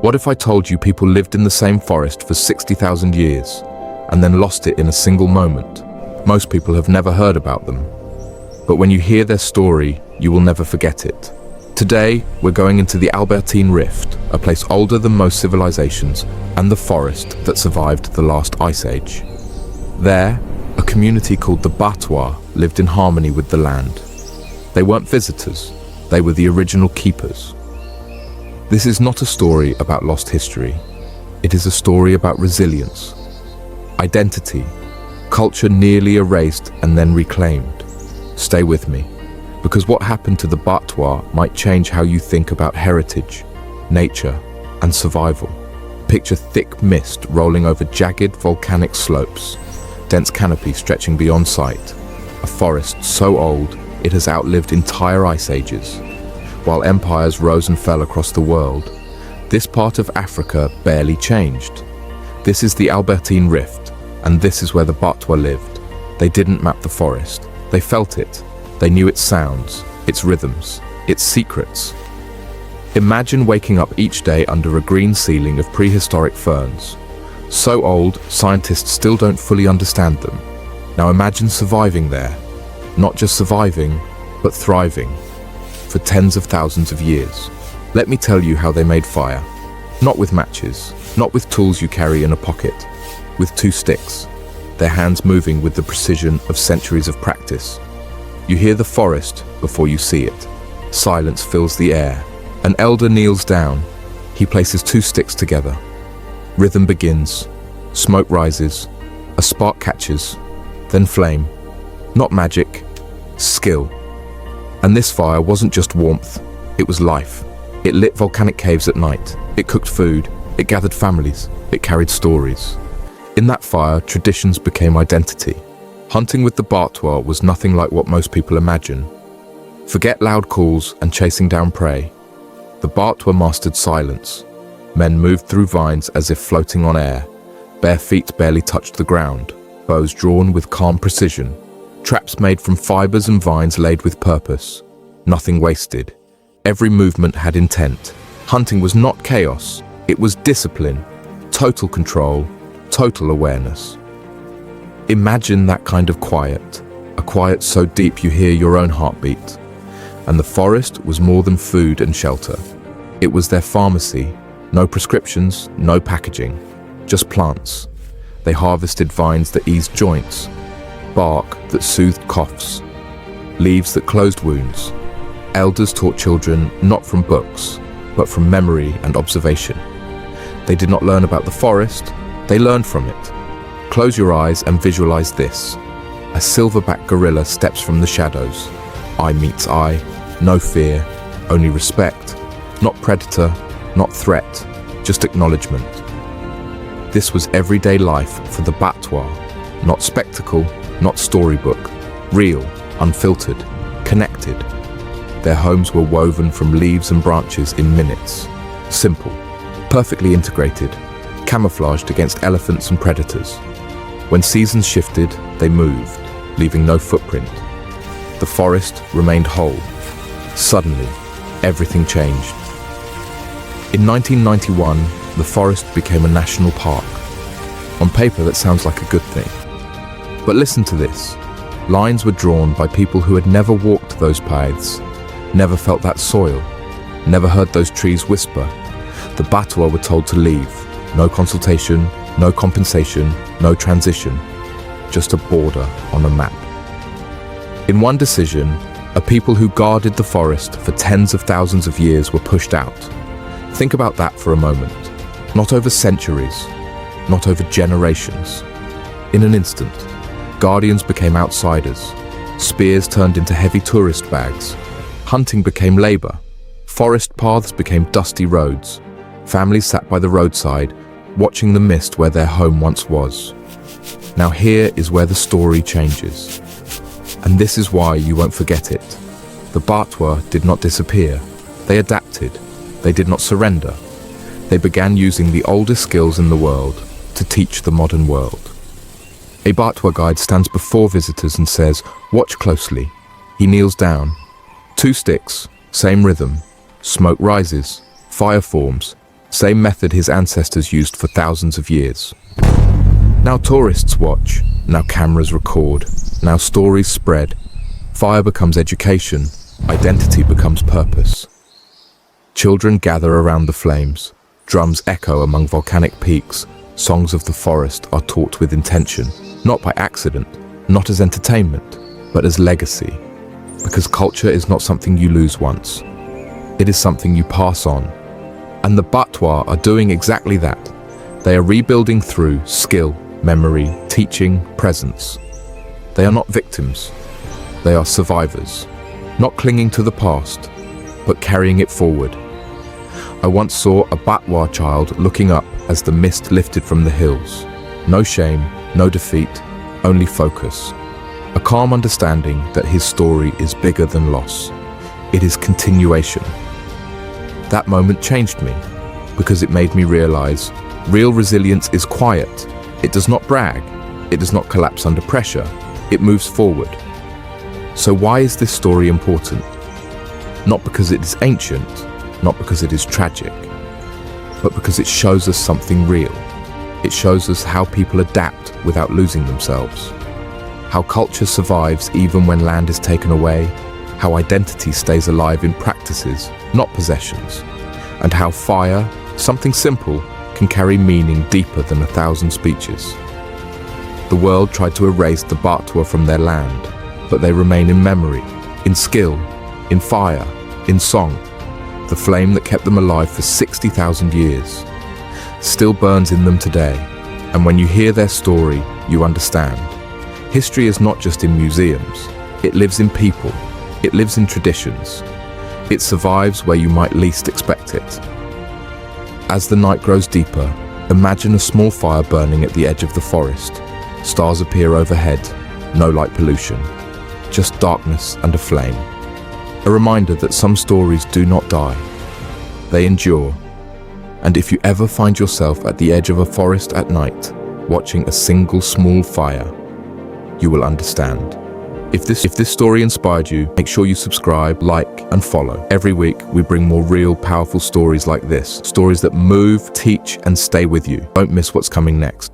What if I told you people lived in the same forest for 60,000 years and then lost it in a single moment? Most people have never heard about them. But when you hear their story, you will never forget it. Today, we're going into the Albertine Rift, a place older than most civilizations, and the forest that survived the last ice age. There, a community called the Batwa lived in harmony with the land. They weren't visitors, they were the original keepers. This is not a story about lost history. It is a story about resilience, identity, culture nearly erased and then reclaimed. Stay with me, because what happened to the Batwa might change how you think about heritage, nature, and survival. Picture thick mist rolling over jagged volcanic slopes, dense canopy stretching beyond sight, a forest so old it has outlived entire ice ages. While empires rose and fell across the world, this part of Africa barely changed. This is the Albertine Rift, and this is where the Batwa lived. They didn't map the forest, they felt it. They knew its sounds, its rhythms, its secrets. Imagine waking up each day under a green ceiling of prehistoric ferns. So old, scientists still don't fully understand them. Now imagine surviving there. Not just surviving, but thriving. For tens of thousands of years. Let me tell you how they made fire. Not with matches, not with tools you carry in a pocket. With 2 sticks, their hands moving with the precision of centuries of practice. You hear the forest before you see it. Silence fills the air. An elder kneels down. He places 2 sticks together. Rhythm begins. Smoke rises. A spark catches. Then flame. Not magic. Skill. And this fire wasn't just warmth. It was life. It lit volcanic caves at night. It cooked food. It gathered families. It carried stories. In that fire, traditions became identity. Hunting with the Batwa was nothing like what most people imagine. Forget loud calls and chasing down prey. The Batwa mastered silence. Men moved through vines as if floating on air. Bare feet barely touched the ground. Bows drawn with calm precision. Traps made from fibers and vines laid with purpose. Nothing wasted. Every movement had intent. Hunting was not chaos. It was discipline, total control, total awareness. Imagine that kind of quiet, a quiet so deep you hear your own heartbeat. And the forest was more than food and shelter. It was their pharmacy, no prescriptions, no packaging, just plants. They harvested vines that eased joints, bark that soothed coughs, leaves that closed wounds. Elders taught children not from books, but from memory and observation. They did not learn about the forest, they learned from it. Close your eyes and visualize this. A silverback gorilla steps from the shadows. Eye meets eye, no fear, only respect. Not predator, not threat, just acknowledgement. This was everyday life for the Batwa. Not spectacle, not storybook. Real, unfiltered, connected. Their homes were woven from leaves and branches in minutes. Simple, perfectly integrated, camouflaged against elephants and predators. When seasons shifted, they moved, leaving no footprint. The forest remained whole. Suddenly, everything changed. In 1991, the forest became a national park. On paper, that sounds like a good thing. But listen to this. Lines were drawn by people who had never walked those paths, never felt that soil, never heard those trees whisper. The Batwa were told to leave. No consultation, no compensation, no transition, just a border on a map. In one decision, a people who guarded the forest for tens of thousands of years were pushed out. Think about that for a moment. Not over centuries, not over generations. In an instant, guardians became outsiders. Spears turned into heavy tourist bags. Hunting became labor. Forest paths became dusty roads. Families sat by the roadside, watching the mist where their home once was. Now here is where the story changes. And this is why you won't forget it. The Batwa did not disappear. They adapted. They did not surrender. They began using the oldest skills in the world to teach the modern world. A Batwa guide stands before visitors and says, "Watch closely." He kneels down. 2 sticks, same rhythm. Smoke rises, fire forms, Same method his ancestors used for thousands of years. Now tourists watch, now cameras record, now stories spread. Fire becomes education, identity becomes purpose. Children gather around the flames, drums echo among volcanic peaks, songs of the forest are taught with intention, not by accident, not as entertainment, but as legacy. Because culture is not something you lose once. It is something you pass on. And the Batwa are doing exactly that. They are rebuilding through skill, memory, teaching, presence. They are not victims. They are survivors, not clinging to the past, but carrying it forward. I once saw a Batwa child looking up as the mist lifted from the hills. No shame, no defeat, only focus. A calm understanding that his story is bigger than loss. It is continuation. That moment changed me because it made me realize real resilience is quiet. It does not brag. It does not collapse under pressure. It moves forward. So why is this story important? Not because it is ancient, not because it is tragic, but because it shows us something real. It shows us how people adapt without losing themselves, how culture survives even when land is taken away, how identity stays alive in practices, not possessions, and how fire, something simple, can carry meaning deeper than 1,000 speeches. The world tried to erase the Batwa from their land, but they remain in memory, in skill, in fire, in song. The flame that kept them alive for 60,000 years still burns in them today. And when you hear their story, you understand. History is not just in museums. It lives in people. It lives in traditions. It survives where you might least expect it. As the night grows deeper, imagine a small fire burning at the edge of the forest. Stars appear overhead, no light pollution, just darkness and a flame. A reminder that some stories do not die. They endure. And if you ever find yourself at the edge of a forest at night, watching a single small fire, you will understand. If this story inspired you, make sure you subscribe, like, and follow. Every week, we bring more real, powerful stories like this. Stories that move, teach, and stay with you. Don't miss what's coming next.